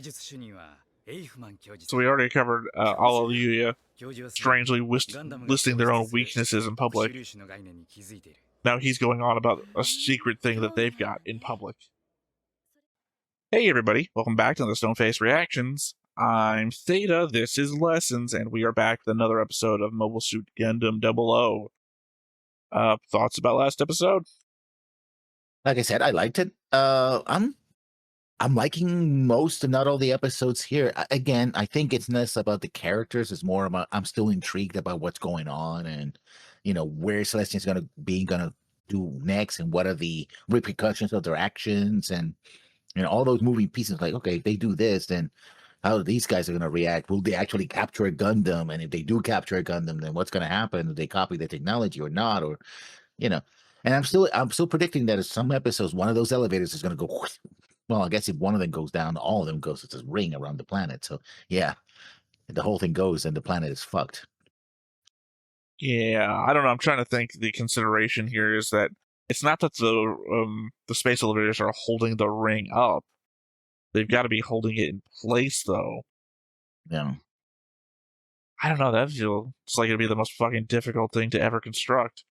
So we already covered Alleluia strangely listing their own weaknesses in public. Now he's going on about a secret thing that they've got in public. Hey everybody, welcome back to the Stoneface Reactions. I'm Theta, this is Lessons, and we are back with another episode of Mobile Suit Gundam 00. Thoughts about last episode? Like I said, I liked it. I'm liking most, if not all, the episodes here. Again, I think it's less about the characters; it's more about I'm still intrigued about what's going on, and where Celestine's gonna do next, and what are the repercussions of their actions, and all those moving pieces. Like, okay, if they do this, then how these guys are gonna react? Will they actually capture a Gundam? And if they do capture a Gundam, then what's gonna happen? If they copy the technology or not, or you know? And I'm still predicting that in some episodes, one of those elevators is gonna go. Well, I guess if one of them goes down, all of them goes. It's a ring around the planet. So yeah, if the whole thing goes, and the planet is fucked. Yeah, I don't know. I'm trying to think. The consideration here is that it's not that the space elevators are holding the ring up. They've got to be holding it in place, though. Yeah. I don't know. That feels like it'd be the most fucking difficult thing to ever construct.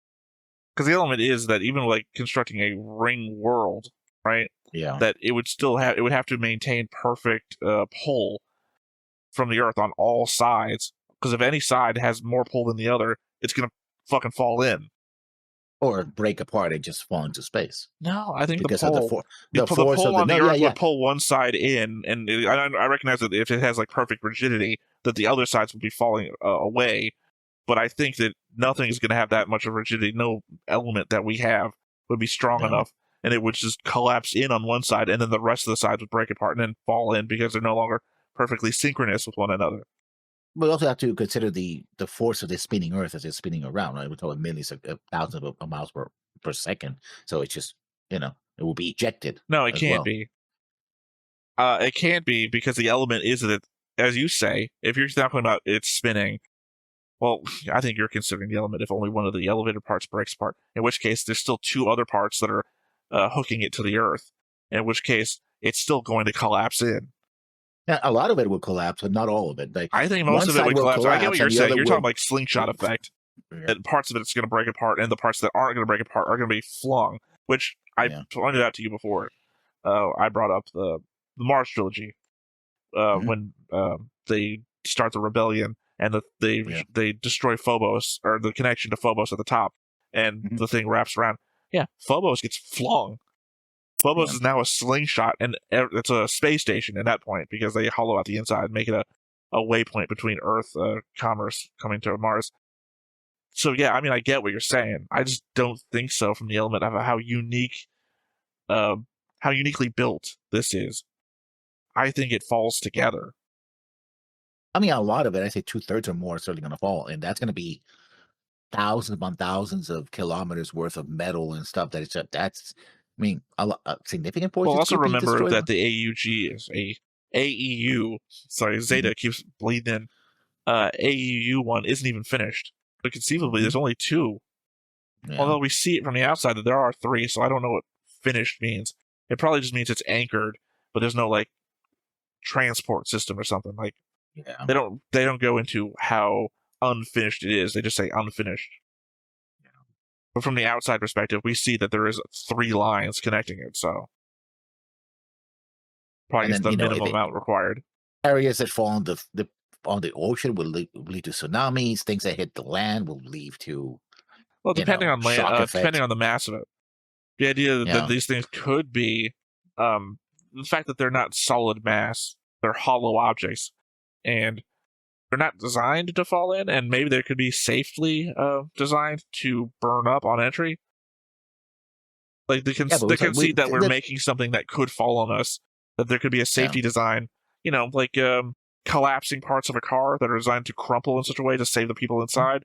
Because the element is that even like constructing a ring world, right? Yeah. That it would have to maintain perfect pull from the Earth on all sides. Because if any side has more pull than the other, it's gonna fucking fall in. Or break apart and just fall into space. No, I think because the pull on the Earth would pull one side in, and I recognize that if it has like perfect rigidity, that the other sides would be falling away. But I think that nothing is going to have that much of rigidity. No element that we have would be strong enough, and it would just collapse in on one side, and then the rest of the sides would break apart and then fall in because they're no longer perfectly synchronous with one another. We also have to consider the force of the spinning Earth as it's spinning around, right? We're talking millions of thousands of miles per second. So it's just, it will be ejected. No, it can't be. It can't be because the element is that, as you say, if you're talking about it spinning, well, I think you're considering the element if only one of the elevator parts breaks apart, in which case there's still two other parts that are hooking it to the Earth, in which case it's still going to collapse in. Now, a lot of it will collapse, but not all of it. Like, I think most of it would collapse. I get what you're saying. You're talking like slingshot effect. Yeah. And parts of it's going to break apart, and the parts that aren't going to break apart are going to be flung, which I pointed out to you before. I brought up the Mars trilogy when they start the rebellion, and they destroy Phobos, or the connection to Phobos at the top, and the thing wraps around. Yeah, Phobos gets flung. Phobos is now a slingshot, and it's a space station at that point because they hollow out the inside and make it a waypoint between Earth commerce coming to Mars. So yeah, I mean, I get what you're saying. I just don't think so from the element of how uniquely built this is. I think it falls together. I mean, a lot of it, I say 2/3 or more, is certainly going to fall, and that's going to be thousands upon thousands of kilometers worth of metal and stuff. That's I mean, a significant portion. Well, also remember that the AUG is a AEU. Sorry, Zeta keeps bleeding in. AEU one isn't even finished, but conceivably there's only two. Yeah. Although we see it from the outside that there are three, so I don't know what finished means. It probably just means it's anchored, but there's no like transport system or something. Like they don't go into how unfinished it is. They just say unfinished. But from the outside perspective, we see that there is 3 lines connecting it, so probably is the minimum amount required. Areas that fall on the ocean will lead to tsunamis. Things that hit the land will lead to depending on the mass of it. The idea that these things could be the fact that they're not solid mass, they're hollow objects, and they're not designed to fall in, and maybe they could be safely designed to burn up on entry. Like they concede that we're making something that could fall on us, that there could be a safety design, like collapsing parts of a car that are designed to crumple in such a way to save the people inside.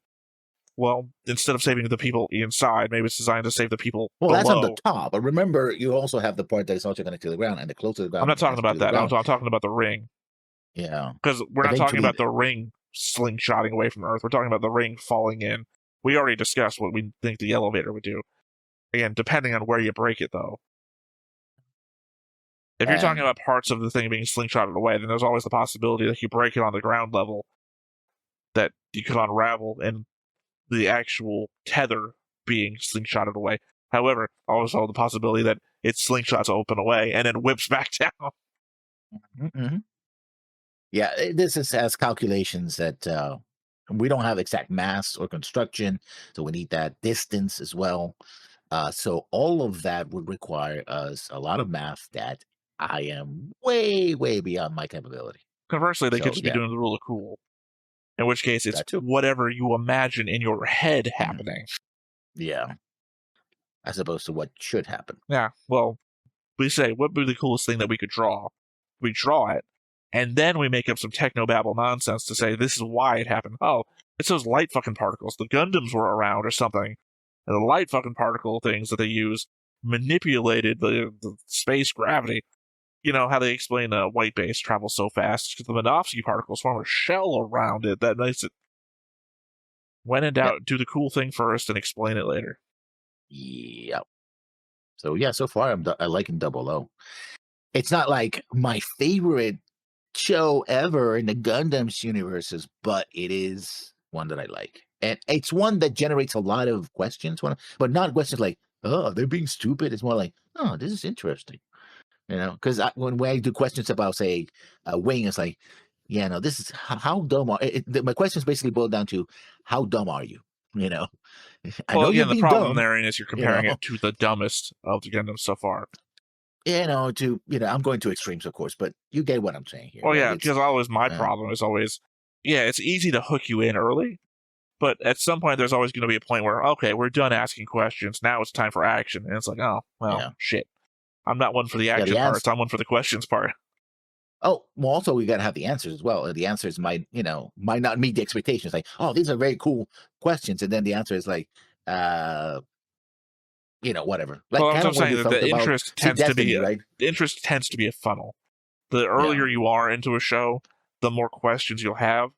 Well, instead of saving the people inside, maybe it's designed to save the people below. That's on the top. But remember, you also have the part that is also connected to the ground, and the closer to the ground. I'm not talking about that. I'm talking about the ring. Yeah. Because we're not talking about the ring slingshotting away from Earth. We're talking about the ring falling in. We already discussed what we think the elevator would do. Again, depending on where you break it, though. If you're talking about parts of the thing being slingshotted away, then there's always the possibility that you break it on the ground level, that you could unravel and the actual tether being slingshotted away. However, also the possibility that it slingshots open away and then whips back down. Mm-hmm. Yeah, this has calculations that we don't have exact mass or construction, so we need that distance as well. So all of that would require us a lot of math that I am way, way beyond my capability. Conversely, they could just be doing the rule of cool, in which case it's whatever you imagine in your head happening. Yeah. As opposed to what should happen. Yeah, well, we say, what would be the coolest thing that we could draw? We draw it, and then we make up some technobabble nonsense to say this is why it happened. Oh, it's those light fucking particles. The Gundams were around or something, and the light fucking particle things that they use manipulated the space gravity. You know how they explain white base travels so fast because the Minovsky particles form a shell around it that makes it. When in doubt, do the cool thing first and explain it later. Yeah. So yeah, so far I liking 00. It's not like my favorite show ever in the Gundams universes, but it is one that I like, and it's one that generates a lot of questions. But not questions like, "Oh, they're being stupid." It's more like, "Oh, this is interesting," Because when I do questions about, say, Wing, it's like, "Yeah, no, this is how dumb are." My questions basically boil down to, "How dumb are you?" I well, know again, the problem dumb, there is you're comparing it to the dumbest of the Gundams so far. I'm going to extremes, of course, but you get what I'm saying here. Well, right? Yeah, because always my problem is always, it's easy to hook you in early, but at some point there's always going to be a point where, okay, we're done asking questions, now it's time for action, and it's like, oh, well, shit. I'm not one for the action parts, I'm one for the questions part. Oh, well, also we got to have the answers as well. The answers might not meet the expectations. Like, oh, these are very cool questions, and then the answer is like, whatever. Like, well, I'm saying that the interest tends to be right? The interest tends to be a funnel. The earlier you are into a show, the more questions you'll have,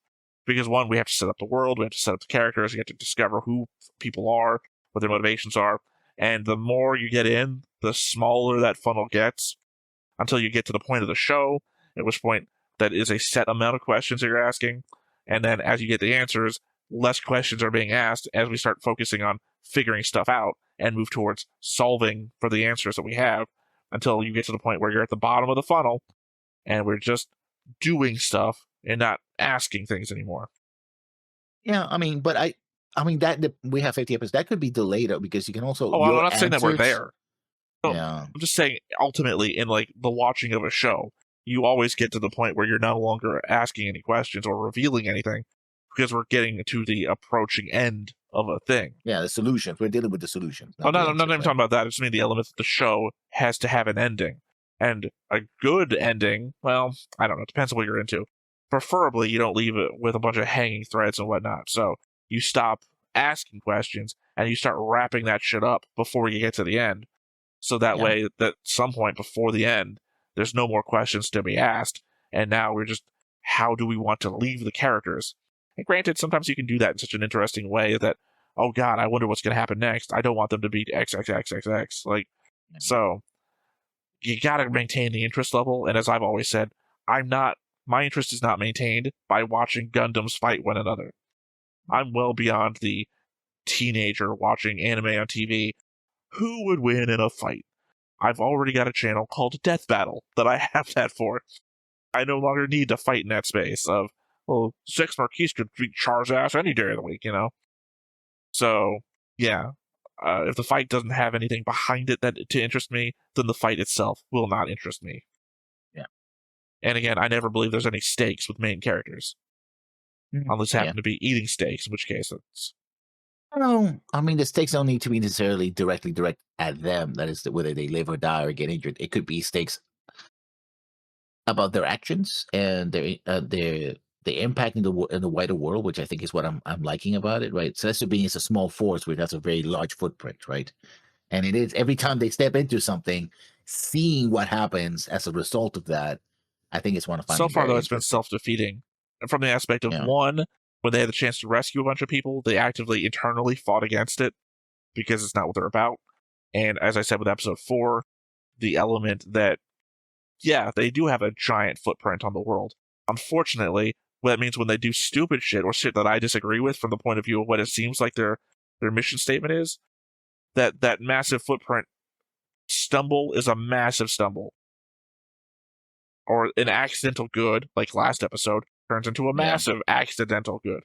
because one, we have to set up the world, we have to set up the characters, we have to discover who people are, what their motivations are, and the more you get in, the smaller that funnel gets, until you get to the point of the show, at which point that is a set amount of questions that you're asking, and then as you get the answers, less questions are being asked as we start focusing on figuring stuff out and move towards solving for the answers that we have, until you get to the point where you're at the bottom of the funnel and we're just doing stuff and not asking things anymore. Yeah, but that we have 50 episodes. That could be delayed because you can also. Oh, I'm not saying that we're there. No, yeah, I'm just saying ultimately in like the watching of a show, you always get to the point where you're no longer asking any questions or revealing anything because we're getting to the approaching end of a thing. Yeah, the solutions. We're dealing with the solutions. I'm not even talking about that. I just mean the element that the show has to have an ending. And a good ending, well, I don't know. It depends on what you're into. Preferably, you don't leave it with a bunch of hanging threads and whatnot. So you stop asking questions and you start wrapping that shit up before you get to the end. So that way, that at some point before the end, there's no more questions to be asked. And now we're just, how do we want to leave the characters? And granted, sometimes you can do that in such an interesting way that, oh god, I wonder what's going to happen next. I don't want them to beat XXXXX. So you got to maintain the interest level. And as I've always said, my interest is not maintained by watching Gundams fight one another. I'm well beyond the teenager watching anime on TV. Who would win in a fight? I've already got a channel called Death Battle that I have that for. I no longer need to fight in that space of, well, Sex Marquise could beat Char's ass any day of the week, So, yeah. If the fight doesn't have anything behind it to interest me, then the fight itself will not interest me. Yeah. And again, I never believe there's any stakes with main characters. Unless happen to be eating steaks, in which case it's... No, the stakes don't need to be necessarily directly direct at them. That is, whether they live or die or get injured. It could be stakes about their actions and their impact in the wider world, which I think is what I'm liking about it, right? Celestial Being is a small force which has a very large footprint, right? And it is every time they step into something, seeing what happens as a result of that, I think it's one of so far though it's been self-defeating, and from the aspect of one, when they had the chance to rescue a bunch of people, they actively internally fought against it because it's not what they're about. And as I said with episode 4, the element that yeah, they do have a giant footprint on the world. Unfortunately, that means when they do stupid shit or shit that I disagree with from the point of view of what it seems like their mission statement is, that massive footprint stumble is a massive stumble. Or an accidental good, like last episode, turns into a massive accidental good.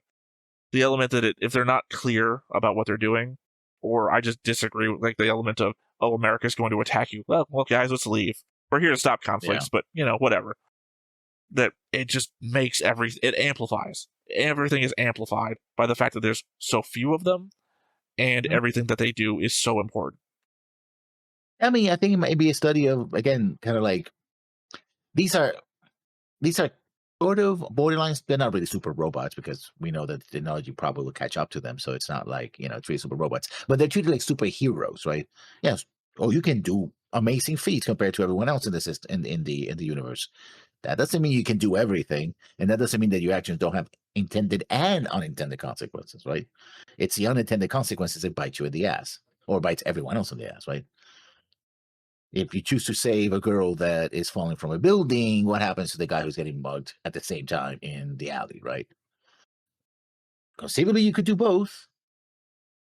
The element that if they're not clear about what they're doing, or I just disagree with like the element of, oh, America's going to attack you. Well, guys, let's leave. We're here to stop conflicts, but, whatever. That it just makes it amplifies. Everything is amplified by the fact that there's so few of them, and everything that they do is so important. I mean, I think it might be a study of, again, kind of like, these are sort of borderlines. They're not really super robots because we know that the technology probably will catch up to them. So it's not like, it's really super robots, but they're treated like superheroes, right? Yes. Oh, you can do amazing feats compared to everyone else in the system, in the universe. That doesn't mean you can do everything, and that doesn't mean that your actions don't have intended and unintended consequences, right? It's the unintended consequences that bite you in the ass, or bites everyone else in the ass, right? If you choose to save a girl that is falling from a building, what happens to the guy who's getting mugged at the same time in the alley, right? Conceivably, you could do both,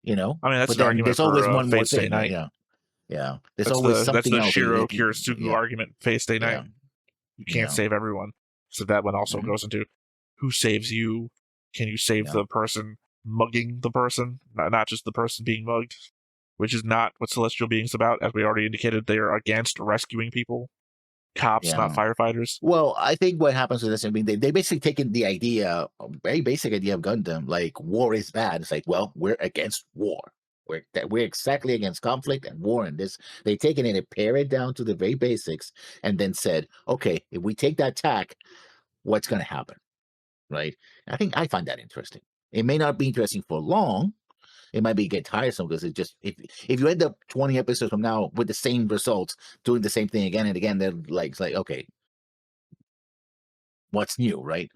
I mean, that's but an argument there's for always one more Fate Stay thing, Night. Yeah. There's always something else. That's the Shiro Kirisugu argument, Fate Stay Night. You can't save everyone. So that one also goes into who saves you. Can you save the person mugging the person, not just the person being mugged? Which is not what Celestial Being's about. As we already indicated, they are against rescuing people. Cops, not firefighters. Well, I think what happens with this, I mean, they basically taken the idea, a very basic idea of Gundam, like war is bad. It's like, well, we're against war. We're exactly against conflict and war, and this. They taken it and pare it down to the very basics, and then said, okay, if we take that tack, what's going to happen, right? I find that interesting. It may not be interesting for long. It might get tiresome because it just if you end up 20 episodes from now with the same results, doing the same thing again and again, then it's like, okay, what's new, right?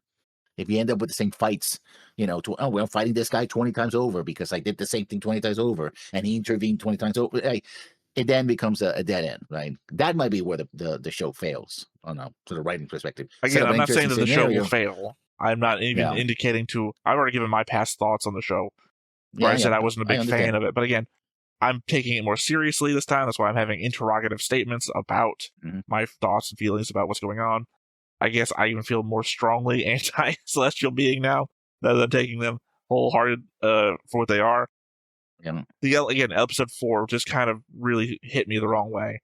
If you end up with the same fights, I'm fighting this guy 20 times over because I did the same thing 20 times over and he intervened 20 times over. It then becomes a dead end, right? That might be where the show fails on a sort of writing perspective. Again, I'm not saying that the show will fail. I'm not even indicating to. I've already given my past thoughts on the show. Where I said I wasn't a big fan of it. But again, I'm taking it more seriously this time. That's why I'm having interrogative statements about my thoughts and feelings about what's going on. I guess I even feel more strongly anti-Celestial Being now, rather than taking them wholehearted for what they are. Again, episode 4 just kind of really hit me the wrong way.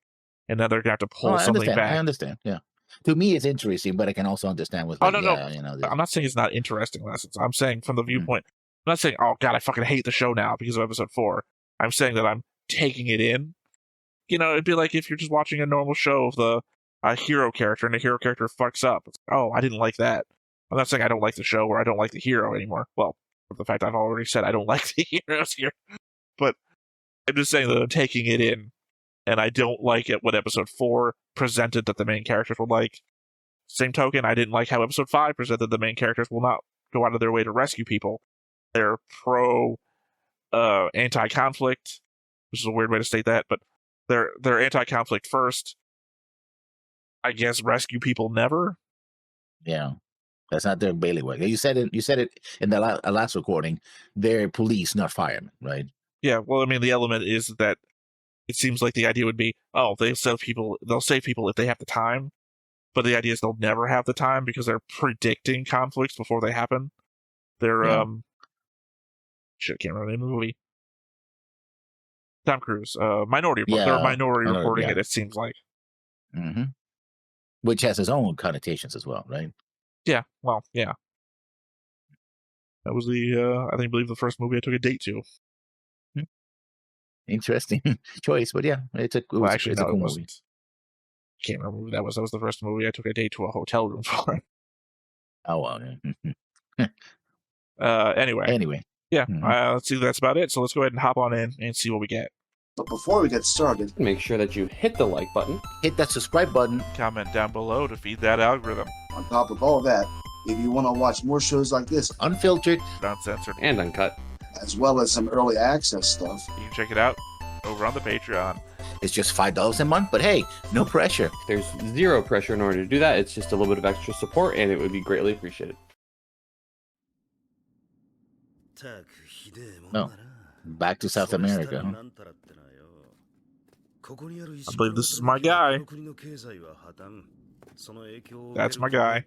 And now they're going to have to pull something back. I understand, yeah. To me, it's interesting, but I can also understand with no. I'm not saying it's not interesting lessons. I'm saying from the viewpoint, I'm not saying, oh god, I fucking hate the show now because of episode 4. I'm saying that I'm taking it in. It'd be like if you're just watching a normal show of a hero character and the hero character fucks up. It's like, oh, I didn't like that. I'm not saying I don't like the show or I don't like the hero anymore. Well, for the fact I've already said I don't like the heroes here. But I'm just saying that I'm taking it in. And I don't like it what episode 4 presented that the main characters were like. Same token, I didn't like how episode 5 presented the main characters will not go out of their way to rescue people. They're pro anti-conflict, which is a weird way to state that, but they're anti-conflict first. I guess rescue people never. Yeah, that's not their bailiwick. You said it in the last recording. They're police, not firemen, right? Yeah. Well, I mean, the element is that it seems like the idea would be, oh, they'll save people if they have the time, but the idea is they'll never have the time because they're predicting conflicts before they happen. They're shit, I can't remember the name of the movie. Tom Cruise, Minority Report. They're Minority Reporting it seems like. Mm-hmm. Which has its own connotations as well, right? Yeah, well, yeah. That was I believe the first movie I took a date to. Interesting choice, but yeah, it's a cool movie. Can't remember who that was. That was the first movie I took a date to a hotel room for. Oh, well. Anyway. Yeah, let's see. That's about it. So let's go ahead and hop on in and see what we get. But before we get started, make sure that you hit the like button, hit that subscribe button, comment down below to feed that algorithm. On top of all that, if you want to watch more shows like this, unfiltered, uncensored, and uncut, as well as some early access stuff, you can check it out over on the Patreon. It's just $5 a month, but hey, no pressure. There's zero pressure in order to do that. It's just a little bit of extra support, and it would be greatly appreciated. No, back to South America. Huh? I believe this is my guy. That's my guy.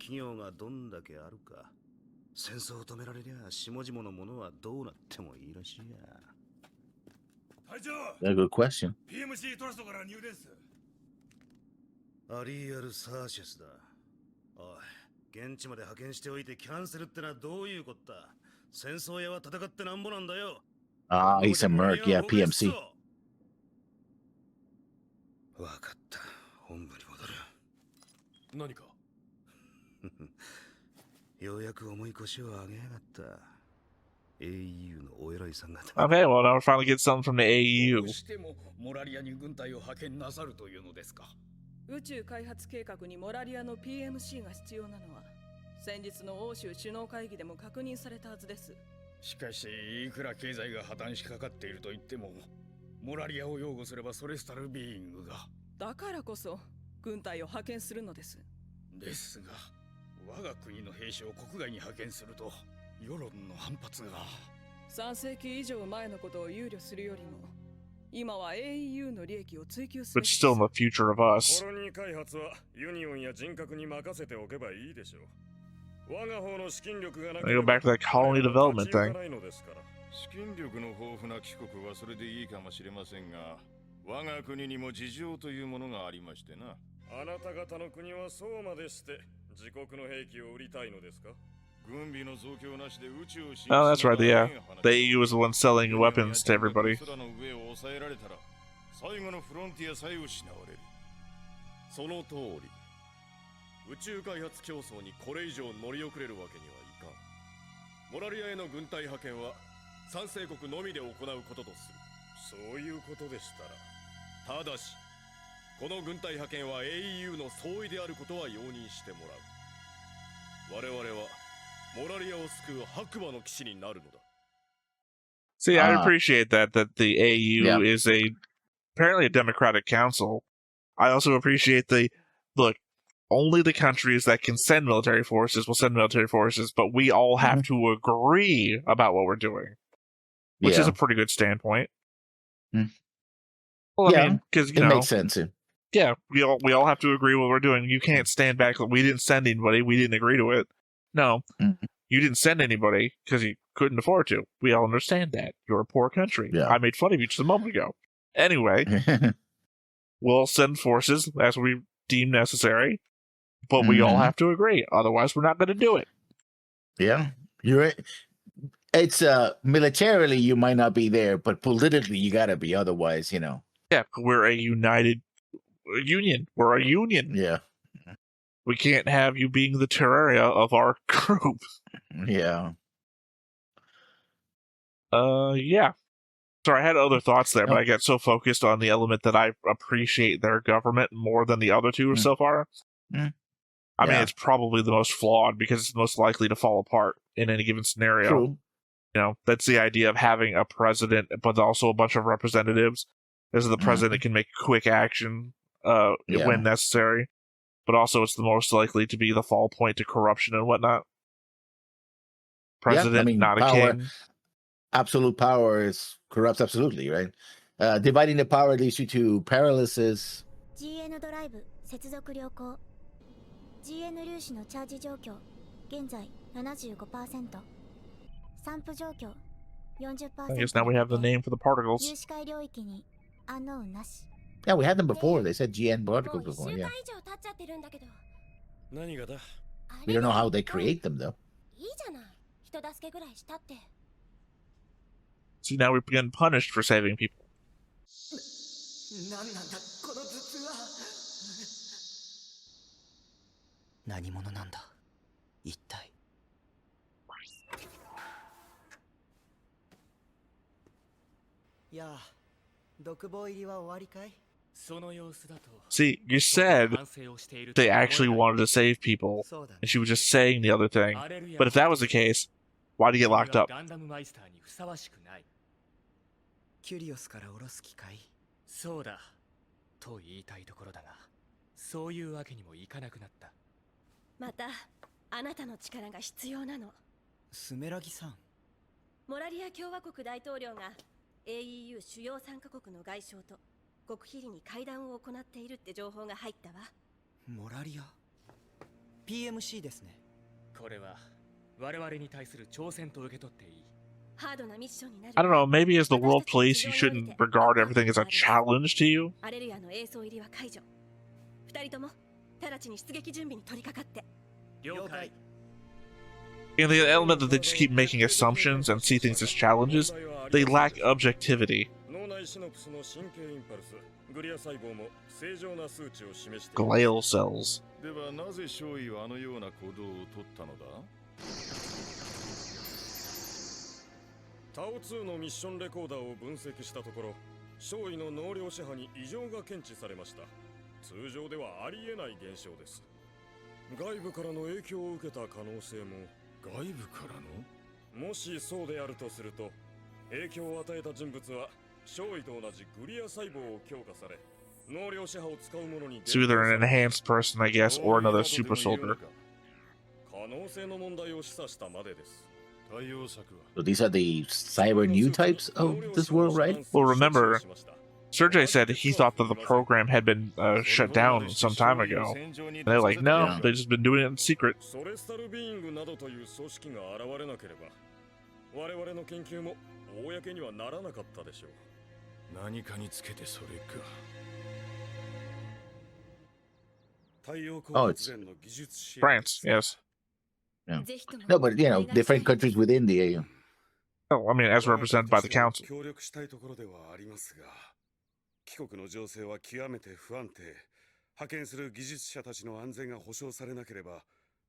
A good question. アリアル・サーシェスだ。おい、現地まで派遣しておいてキャンセルってのはどういうこった？戦争屋は戦ってなんぼなんだよ。Ah, he's a merc. Yeah, PMC. わかった。本部に戻る。何か？ようやく重い腰を上げやがった。AU のお偉いさん方。Okay, well now we're finally getting something from the AU. どうしてもモラリアに軍隊を派遣なさるというのですか？宇宙開発計画にモラリアの PMC が必要なのは先日の欧州首脳会議でも確認されたはずです。しかしいくら経済が破綻しかかっていると言ってもモラリアを擁護すればそれスタルビーイングがだからこそ軍隊を派遣するのです。ですが我が国の兵士を国外に派遣すると世論の反発が3世紀以上前のことを憂慮するよりも今は AEU の利益を追求す But べき still in the future of us. コロニー開発はユニオンや人格に任せておけばいいでしょう。我が方の資金力がなけ I れ go ば back to that colony development 立ち行 thing. かないのですから。資金力の豊富な帰国はそれでいいかもしれませんが、我が国にも事情というものがありましてな。あなた方の国はそうまでして自国の兵器を売りたいのですか？ Oh, that's right, yeah. The AU was the one selling weapons to everybody. 最後のフロンティアさえ失われる。その通り。宇宙開発競争にこれ以上乗り遅れるわけにはいかん。モラリアへの軍隊派遣は参政国のみで行うこととする。そういうことでしたら。ただし、この軍隊派遣は AEU の総意であることは容認してもらう。我々はモラリアを救う白馬の騎士になるのだ。See, I appreciate that the AU is apparently a democratic council. I also appreciate look, only the countries that can send military forces will send military forces, but we all have to agree about what we're doing, which is a pretty good standpoint. Well, I mean, because it makes sense. Yeah, we all have to agree what we're doing. You can't stand back. We didn't send anybody. We didn't agree to it. No, you didn't send anybody because you couldn't afford to. We all understand that. You're a poor country. Yeah. I made fun of you just a moment ago. Anyway, we'll send forces as we deem necessary, but we all have to agree. Otherwise, we're not going to do it. Yeah, you're right. It's militarily you might not be there, but politically you got to be. Otherwise, you know. Yeah, we're a united union. We're a union. Yeah. We can't have you being the terraria of our group. Yeah. Yeah. Sorry, I had other thoughts there, but I got so focused on the element that I appreciate their government more than the other two so far. I mean, it's probably the most flawed because it's most likely to fall apart in any given scenario. True. You know, that's the idea of having a president, but also a bunch of representatives. Is the president can make quick action when necessary, but also it's the most likely to be the fall point to corruption and whatnot. President, not a king. Absolute power corrupts absolutely, right? Dividing the power leads you to paralysis. GN ドライブ接続良好。GN 粒子のチャージ状況現在 75%。散布状況 40%。I guess now we have the name for the particles. 有視界領域にアンノウンなし。Yeah, we had them before. They said GN particles before. Yeah. 何がだ? We don't know how they create them though. いいじゃない。人助けぐらいしたって。See, now we've been punished for saving people. 何なんだこの頭痛は。何者なんだ一体。やあ、独房入りは終わりかい? See, you said they actually wanted to save people, and she was just saying the other thing. But if that was the case, why did he get locked up? キュリオスから下ろす機会? そうだ。と言いたいところだが、そういうわけにもいかなくなった。またあなたの力が必要なの。スメラギさん。モラリア共和国大統領が AEU 主要3カ国の外相と極秘裏に会談を行っているって情報が入ったわ。モラリア PMC ですね。これは我々に対する挑戦と受け取っていい。ハードなミッションになる。 I don't know, maybe as the world police, you shouldn't regard everything as a challenge to you. アレルヤの映像入りは解除。二人とも直ちに出撃準備に取り掛かって。了解。 And the element that they just keep making assumptions and see things as challenges, they lack objectivity. Glial cells. ではなぜ少尉はあのような行動を取ったのだ？タオ2のミッションレコーダーを分析したところ、少尉の納涼支波に異常が検知されました。通常ではありえない現象です。外部からの影響を受けた可能性も。外部からの？もしそうであるとすると、影響を与えた人物は少尉と同じグリア細胞を強化され、納涼支波を使うものに。It's either an enhanced person, I guess, or another super soldier. 可能性の問題を示唆したまでです。 So these are the cyber new types of this world, right? Well, remember, Sergey said he thought that the program had been shut down some time ago. And they're like, no, they've just been doing it in secret. Oh, it's France, yes. Yeah. No, but you know, different countries within the AU. Oh, I mean, as represented by the council. 帰国の情勢は極めて不安定。派遣する技術者たちの安全が保障されなければ、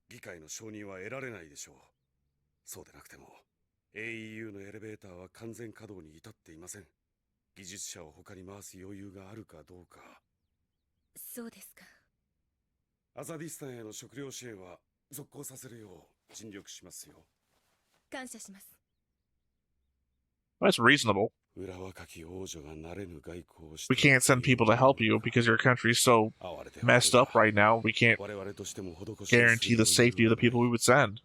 議会の承認は得られないでしょう。そうでなくても、AEU のエレベーターは完全稼働に至っていません。技術者を他に回す余裕があるかどうか。そうですか。アザディスタンへの食料支援は続行させるよう尽力しますよ。感謝します。That's reasonable. We can't send people to help you because your country's so messed up right now. We can't guarantee the safety of the people we would send.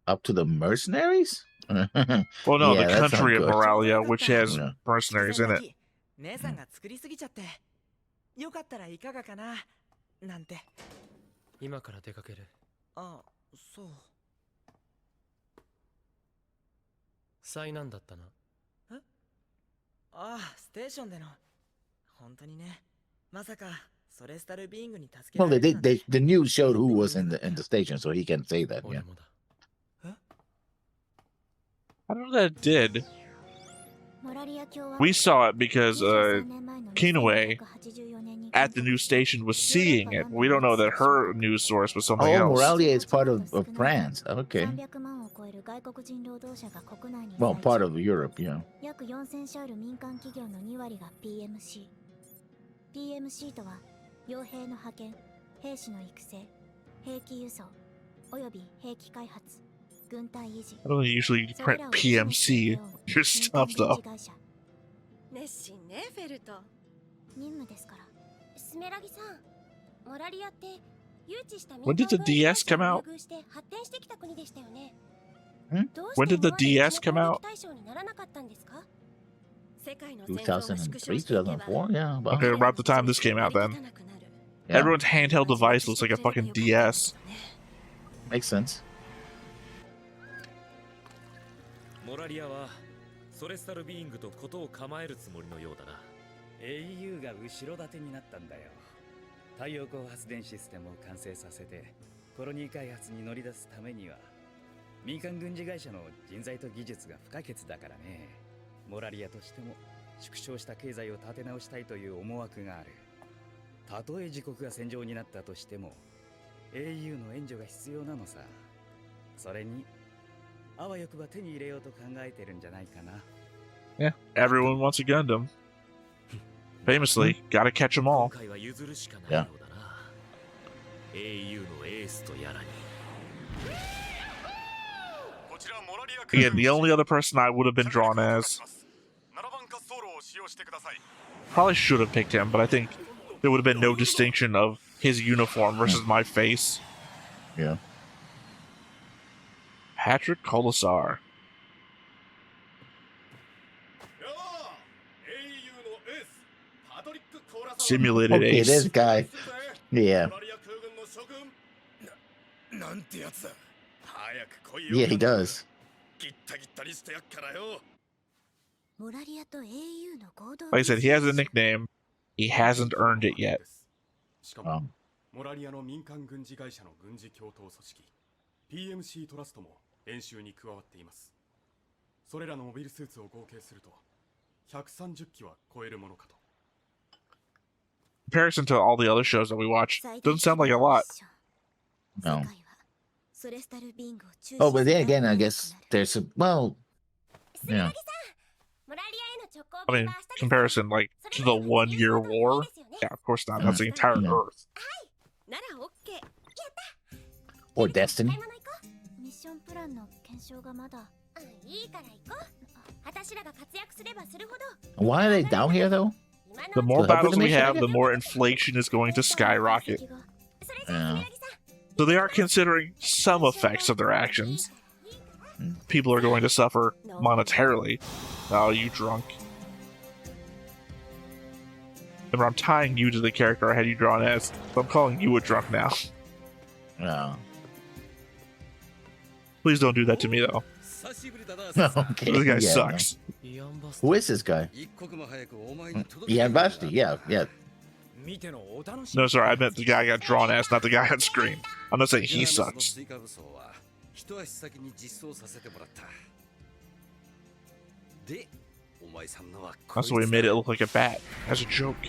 Up to the mercenaries? Well, no, Yeah, the that's country not of good. Moralia, which has Yeah. mercenaries in it. 姉さんが作りすぎちゃって、よかったらいかがかななんて。今から出かける。あ、そう。災難だったな。え？ああ、ステーションでの。本当にね。まさかソレスタルビーイングに助けら Well, れ they る did. The news showed who was in the station, so he can say that. Yeah. I don't know that it did. We saw it because Kinoue at the news station was seeing it. We don't know that her news source was something Oh, else. Moralia is part of France. Okay. Well, part of Europe, yeah. 約4000社ある民間企業の2割が PMC。PMC とは傭兵の派遣、兵士の育成、兵器輸送、および兵器開発、軍隊維持。I don't usually print PMC your stuff though. 熱心ね、フェルト。任務ですから。スメラギさん、モラリアって誘致した When did the DS come out? 発展してきた国でしたよね。Hmm? When did the DS come out? 2003, 2004, yeah. About. Okay, about the time this came out then. Yeah. Everyone's handheld device looks like a fucking DS. Makes sense. モラリアはソレスタルビーイングとことを構えるつもりのようだな。AEU が後ろ盾になったんだよ。太陽光発電システムを完成させてコロニー開発に乗り出すためには民間軍事会社の人材と技術が不可欠だからね。モラリアとしても縮小した経済を立て直したいという思惑がある。たとえ自国が戦場になったとしても AU の援助が必要なのさ。それにあわよくば手に入れようと考えてるんじゃないかな。Yeah, everyone wants a Gundam. Famously, gotta catch them all. Yeah. Again, the only other person I would have been drawn as Probably should have picked him, but I think there would have been no distinction of his uniform versus my face. Yeah. Patrick Colasar. Simulated Okay, ace. this guy. Yeah. Yeah, he does. Like I said, he has a nickname. He hasn't earned it yet. モラリアの民間軍事会社の軍事共闘組織 PMC トラストも演習に加わっています。それらのモビルスーツを合計すると130機は超えるものかと。 Comparison to all the other shows that we watch, doesn't sound like a lot. No. Oh, but then again, I guess there's a well, yeah. I mean, comparison like to the 1 year war. Yeah, of course not. That's the entire Earth. Or Destiny. Why are they down here though? The more battles we have, the more inflation is going to skyrocket. Yeah. So they are considering some effects of their actions. People are going to suffer monetarily. Oh, you drunk. Remember, I'm tying you to the character I had you drawn as, so I'm calling you a drunk now. No. Please don't do that to me, though. Okay. This guy Yeah, sucks. no. Who is this guy? Yeah, Vashti. Yeah, yeah. No, sorry, I meant the guy I got drawn as, not the guy on screen. I'm not saying he sucks. That's why we made it look like a bat. As a joke.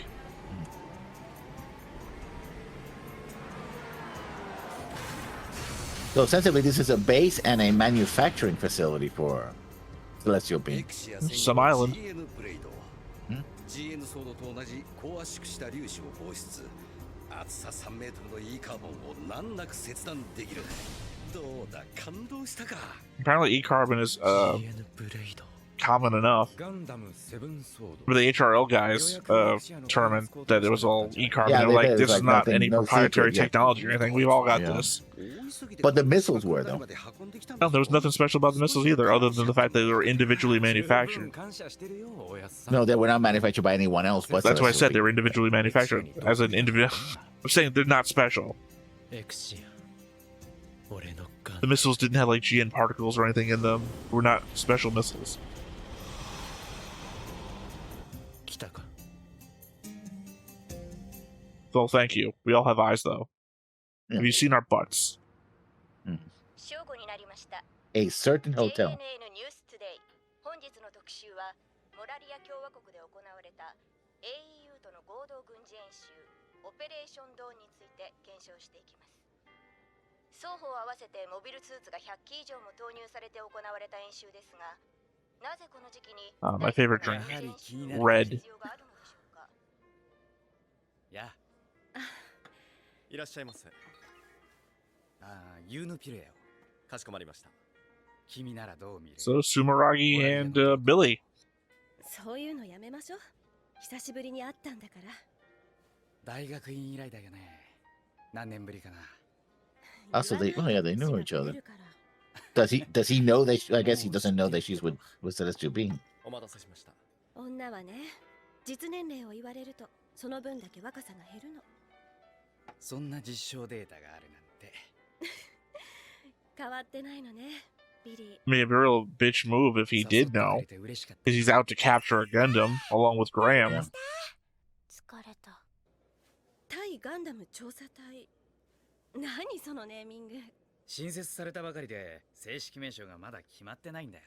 So essentially, this is a base and a manufacturing facility for Celestial Being. Some island. Hmm? 厚さ3メートルの E カーボンを難なく切断できる。どうだ、感動したか。 Apparently E-carbon is common enough. But the HRL guys determined that it was all E-carbon. Yeah, They're like, this is like not nothing, any no proprietary secret, yeah. technology or anything. We've all got this. But the missiles were, though. No, there was nothing special about the missiles either, other than the fact that they were individually manufactured. No, they were not manufactured by anyone else. But That's why I Celestial said they Being. were individually manufactured as an individual. I'm saying they're not special. The missiles didn't have like GN particles or anything in them. We're not special missiles. Well, thank you. We all have eyes, though. Yeah. Have you seen our butts? A certain hotel. 本日の特集はモラリア共和国で行われた AEU との合同軍事演習オペレーションドーンについて検証していきます。双方合わせてモビルスーツが100機以上も投入されて行われた演習ですが、なぜこの時期に My favorite drink. Red. やいらっしゃいませ。ユーヌピレよ。かしこまりました。君ならどう見る？ So Sumeragi and Billy. そういうのやめましょう。久しぶりに会ったんだから。大学院以来だよね。何年ぶりかな。Also, they they knew each other. Does he know that? I guess he doesn't know that she's with Celestial Being. お待たせしました。女はね、実年齢を言われるとその分だけ若さが減るの。そんな実証データがあるなんて。変わってないのね。I mean, it'd be a real bitch move if he did know. Because he's out to capture a Gundam along with Graham. 対ガンダム調査隊。何そのネーミング。新設されたばかりで正式名称がまだ決まってないんだよ。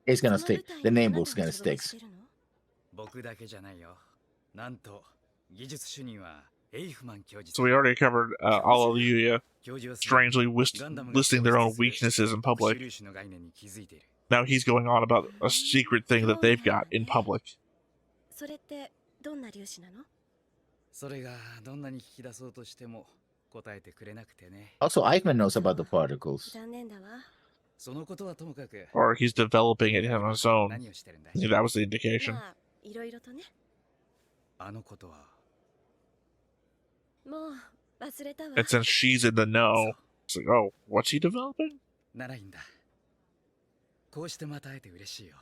It's gonna stick. The name will gonna stick. 僕だけじゃないよ。なんと技術主任はエイフマン教授。 So we already covered all of you strangely listing their own weaknesses in public. Now he's going on about a secret thing that they've got in public. それってどんな粒子なの？それがどんなに聞き出そうとしても答えてくれなくてね。 Also, Eichmann knows about the particles. 残念だわ。そのことはともかく。 Or he's developing it on his own. I think that was the indication. まあ、いろいろとね。あのことは。もう忘れたわ。 And since she's in the know, it's like, oh, what's he developing? ならいいんだ。こうしてまた会えて嬉しいよ。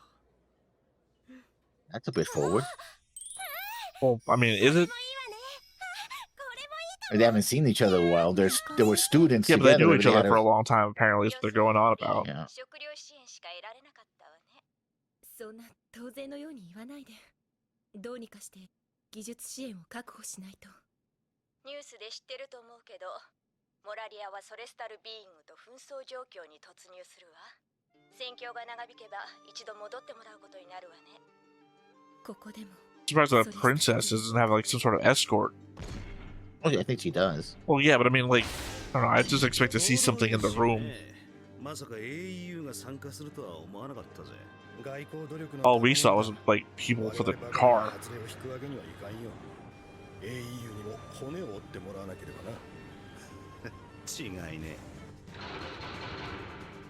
That's a bit forward. Well, I mean, is it? They haven't seen each other in a while. There were students. Yeah, but they together, knew each other had for a long time. Apparently, is what they're going on about. Yeah. そんな当然のように言わないで。どうにかして技術支援を確保しないと。ニュースで知ってると思うけど、モラリアはソレスタルビーイングと紛争状況に突入するわ。戦況が長引けば一度戻ってもらうことになるわね。ここでも。 I'm surprised that princess doesn't have like some sort of escort. Oh, yeah, I think she does. Well, yeah, but I mean, like, I don't know. I just expect to see something in the room. All we saw was like people for the car. 違いね。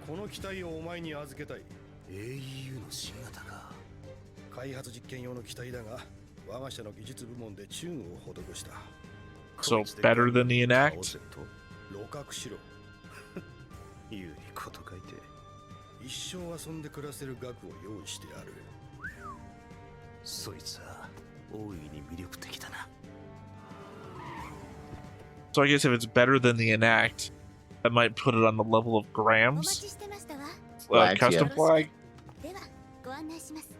この機体をお前に預けたい。AEU の新型か。開発実験用の機体だが、我が社の技術部門でチューンを施した。So better than the enact? 露覚しろ。有利こと書いて。一生遊んで暮らせる額を用意してある。そいつは大いに魅力的だな。 So I guess if it's better than the enact, I might put it on the level of grams. Flags, Custom yeah. flag. ではご案内します。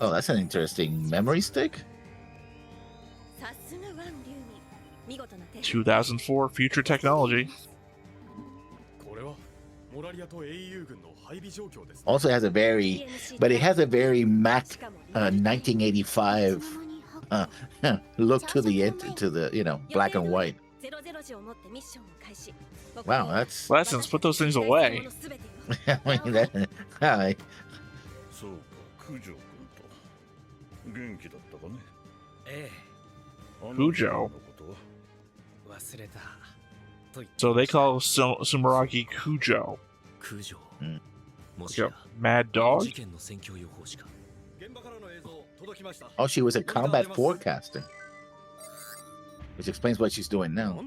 Oh, that's an interesting memory stick. さすがワンリュウミ。見事な手。 2004 future technology. これはモラリアと AEU 軍の配備状況です。 Also has a very, but it has a very Mac 1985 look to the you know, black and white. Wow, that's. Lessons, put those things away. I mean, that, hi. そうか、九条君と元気だったかね。ええ。 Kujo. 忘れた。 So they call Sumeragi Kujo. Kujo. Like a mad dog? Oh, she was a combat forecaster. Which explains what she's doing now.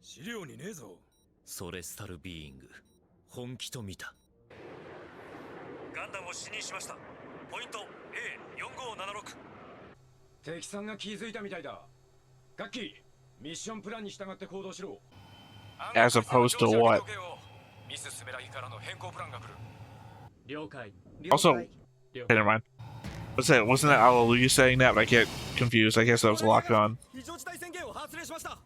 資料にねえぞ。ソレスタルビーイング。本気と見た。ガンダムを視認しました。ポイント A4576。敵さんが気づいたみたいだ。ガッキー、ミッションプランに従って行動しろ。 As opposed to what? ミススメラギからの変更プランが来る。了解。 Also, okay, never mind. Wasn't that Alleluia saying that? But I get confused. I guess that was locked on. 非常事態宣言を発令しました。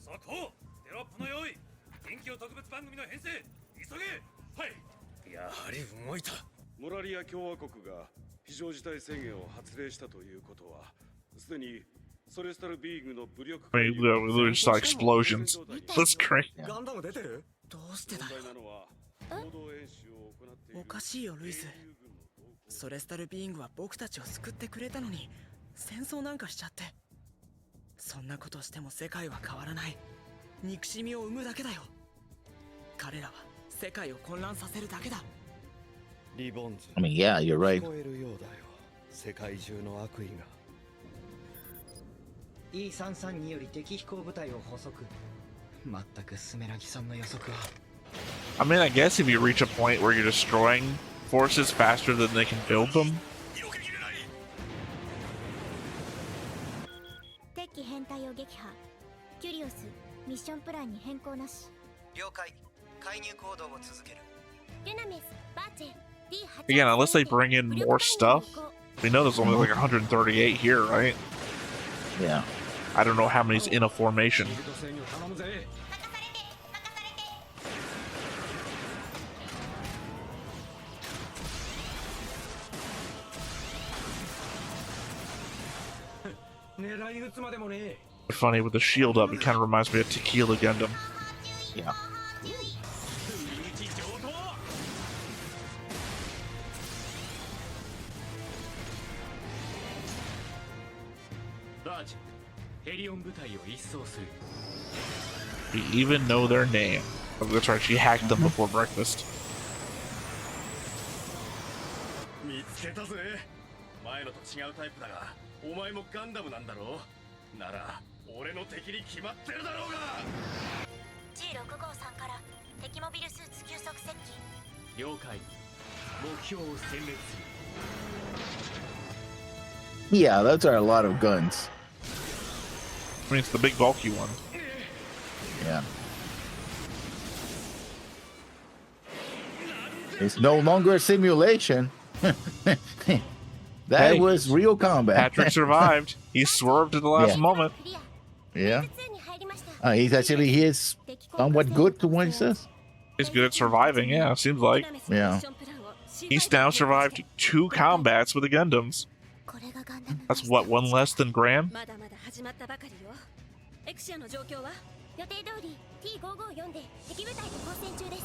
そこ、テロップの用意。緊急特別番組の編成。急げ。はい。やはり動いた。モラリア共和国が非常事態宣言を発令したということは、すでにソレスタルビーイングの武力。 I mean, we literally just saw explosions. That's great. ガンダム出てる？どうしてだよ。おかしいよ、ルイス。ソレスタルビーイングは僕たちを救ってくれたのに、戦争なんかしちゃって。そんなことしても世界は変わらない。憎しみを生むだけだよ。彼らは世界を混乱させるだけだ。リボンズ。 I mean, yeah, you're right. 聞こえるようだよ。世界中の悪意が。E332 より敵飛行部隊を捕捉。全くスメラギさんの予測は。 I mean, I guess if you reach a point where you're destroying forces faster than they can build them. 敵機編隊を撃破。キュリオス、ミッションプランに変更なし。了解。介入行動を続ける。デナメス、バーチェ、Again, unless they bring in more stuff, we know there's only like 138 here, right? Yeah. I don't know how many's in a formation. Funny with the shield up, it kind of reminds me of Tequila Gundam. Yeah. We even know their name. Oh, that's right, she hacked them before breakfast. けたぜ。前のと違うタイプだが、お前もガンダムなんだろう。なら俺の敵に決まってるだろうが。 G653 から敵モビルスーツ急速接近。了解。目標を殲滅する。 Yeah, those are a lot of guns. I mean, it's the big bulky one. Yeah. It's no longer a simulation. That was real combat. Patrick survived. He swerved at the last moment. Yeah. He is somewhat good to what he says. He's good at surviving, yeah, seems like. Yeah. He's now survived 2 combats with the Gundams. That's what, 1 less than Graham? まだまだ始まったばかりよ。エクシアの状況は予定通り T554 で敵部隊と交戦中です。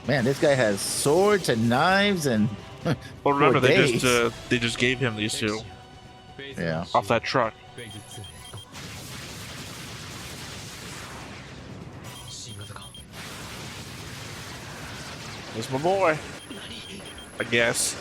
Man, this guy has swords and knives and. Well, remember they just gave him these 2. Yeah. Off that truck. That's my boy. I guess.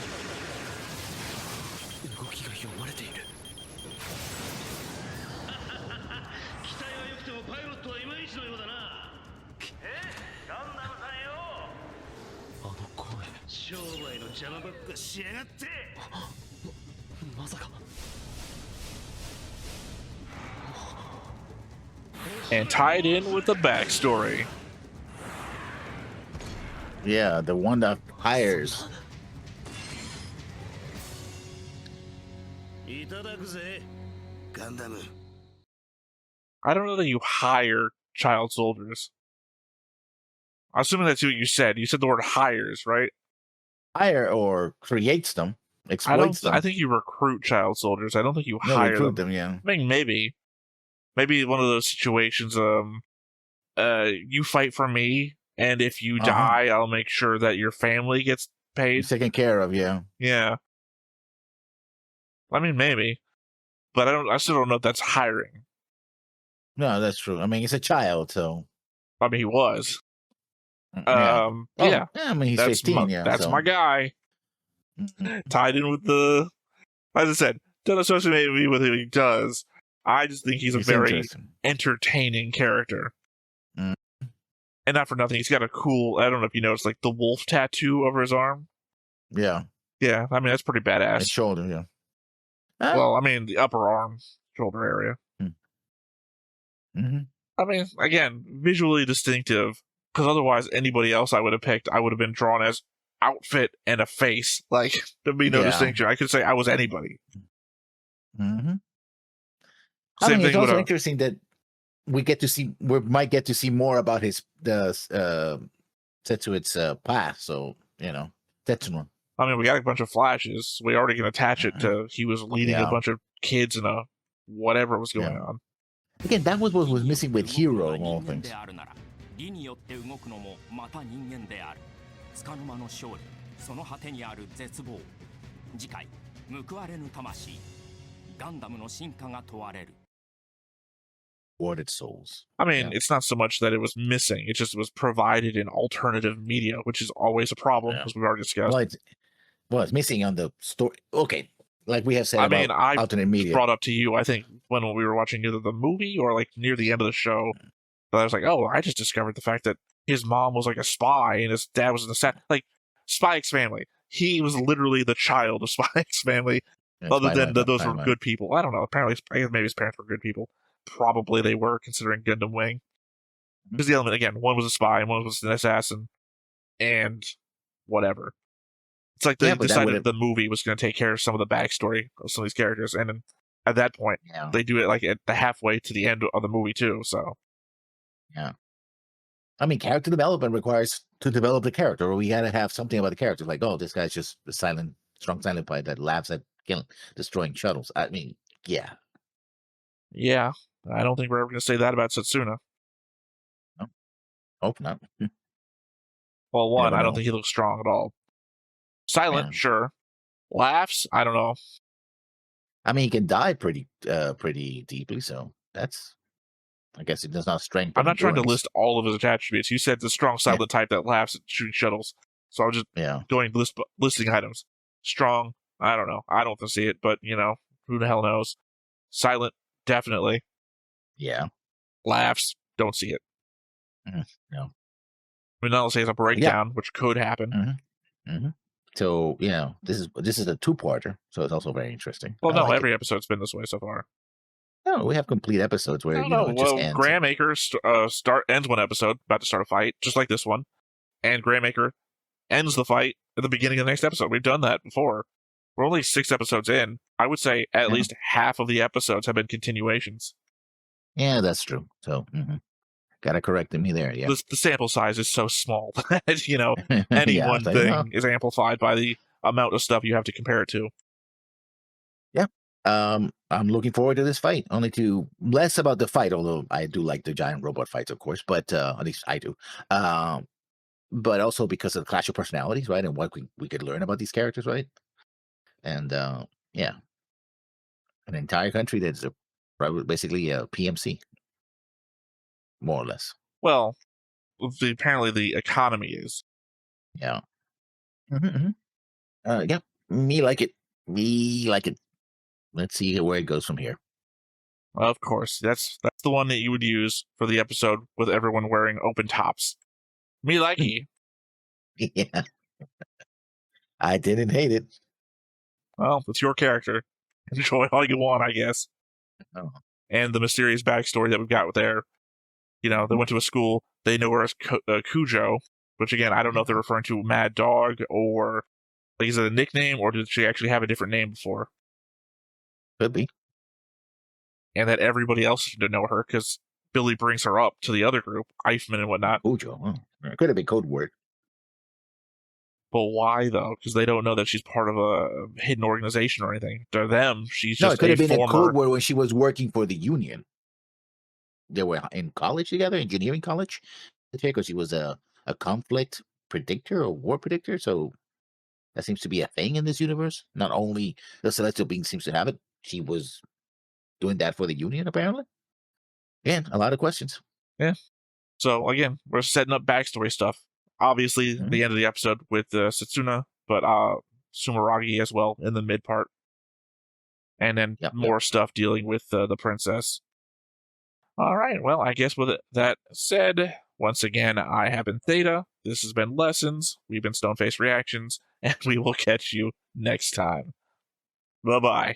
And tied in with the backstory. Yeah, the one that hires. I don't know that you hire child soldiers. I'm assuming that's what you said. You said the word hires, right? Hire or creates them, exploits them. I think you recruit child soldiers. I don't think you No, hire recruit them. them. Yeah. I mean, maybe one of those situations. You fight for me, and if you die, I'll make sure that your family gets paid, taken care of. Yeah. Yeah. I mean, maybe, but I still don't know if that's hiring. No, that's true. I mean, it's a child, so. I mean, he was. Yeah. Yeah. I mean, he's that's 15. That's my guy. Tied in with the, as I said, don't associate me with who he does. I just think he's a very entertaining character. Mm. And not for nothing, he's got a cool, I don't know if you noticed, like the wolf tattoo over his arm. Yeah. Yeah, I mean, that's pretty badass. His shoulder, yeah. Well, I mean, the upper arm, shoulder area. Mm-hmm. I mean, again, visually distinctive, because otherwise anybody else I would have picked, I would have been drawn as outfit and a face. Like, there'd be no distinction. I could say I was anybody. Mm-hmm. I mean, it's also interesting that we might get to see more about Tetsuo's past. So, Tetsuo. I mean, we got a bunch of flashes. We already can attach it to he was leading a bunch of kids in a whatever was going on. Again, that was what was missing with Hero of all things. 理によって動くのもまた人間である。束の間の勝利、その果てにある絶望。次回、報われぬ魂。ガンダムの進化が問われる。Warded souls. I mean, it's not so much that it was missing; it just was provided in alternative media, which is always a problem, as we've already discussed. Well, it's missing on the story. Okay, like we have said. I mean, I alternate media. Brought up to you, I think, when we were watching either the movie or like near the end of the show. But I was like, oh, I just discovered the fact that his mom was like a spy and his dad was in the set. Like, Spy X Family. He was literally the child of Spy X Family. Other than those were good people. I don't know. Apparently, I guess maybe his parents were good people. Probably they were, considering Gundam Wing. Because the element, again, one was a spy and one was an assassin. And whatever. It's like they decided the movie was going to take care of some of the backstory of some of these characters. And then at that point, they do it like at the halfway to the end of the movie, too. So. Yeah. I mean, character development requires to develop the character, or we got to have something about the character. Like, oh, this guy's just a strong silent pilot that laughs at destroying shuttles. I mean, yeah. Yeah. I don't think we're ever going to say that about Setsuna. No. Hope not. Well, one, I don't think he looks strong at all. Silent, sure. Laughs, I don't know. I mean, he can die pretty deeply, so that's. I guess it does not strength. I'm not trying to list all of his attributes. You said the strong silent type that laughs at shooting shuttles. So I was just going listing items. Strong, I don't know. I don't see it, but who the hell knows? Silent, definitely. Yeah. Laughs, don't see it. No. I mean, now let's say it's a breakdown, which could happen. So this is a 2-parter, so it's also very interesting. Well, no, every episode's been this way so far. No, we have complete episodes where it just ends. Grandmaker ends one episode, about to start a fight, just like this one, and Grandmaker ends the fight at the beginning of the next episode. We've done that before. We're only 6 episodes in. I would say at least half of the episodes have been continuations. Yeah, that's true. So, gotta correct me there. Yeah, the sample size is so small that any one thing is amplified by the amount of stuff you have to compare it to. Yeah. I'm looking forward to this fight. Only to less about the fight, although I do like the giant robot fights, of course. But at least I do. But also because of the clash of personalities, right, and what we could learn about these characters, right? And an entire country that's basically a PMC, more or less. Well, apparently the economy is. Yeah. Yeah. Me like it. Let's see where it goes from here. Of course, that's the one that you would use for the episode with everyone wearing open tops. Me likey. Yeah. I didn't hate it. Well, it's your character. Enjoy all you want, I guess. Oh. And the mysterious backstory that we've got with there. They went to a school. They know her as Cujo, which again, I don't know if they're referring to Mad Dog or is it a nickname or did she actually have a different name before? Could be. And that everybody else should know her because Billy brings her up to the other group, Eichmann and whatnot. Cujo. It could have been code word. But why though? Because they don't know that she's part of a hidden organization or anything. To them, she's just it could have been a code word when she was working for the union. They were in college together, engineering college, because she was a conflict predictor or war predictor. So that seems to be a thing in this universe. Not only the celestial being seems to have it, she was doing that for the union, apparently. Again, a lot of questions. Yeah. So again, we're setting up backstory stuff. Obviously, the end of the episode with Setsuna, but Sumeragi as well in the mid part. And then more stuff dealing with the princess. All right, well, I guess with that said, once again, I have been Theta. This has been Lessons. We've been Stoneface Reactions, and we will catch you next time. Bye-bye.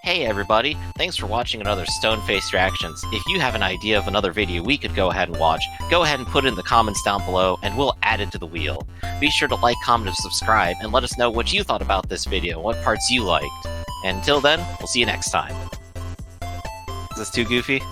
Hey everybody, thanks for watching another Stoneface Reactions. If you have an idea of another video we could go ahead and watch, go ahead and put it in the comments down below and we'll add it to the wheel. Be sure to like, comment, and subscribe and let us know what you thought about this video, what parts you liked. And until then, we'll see you next time. Is this too goofy?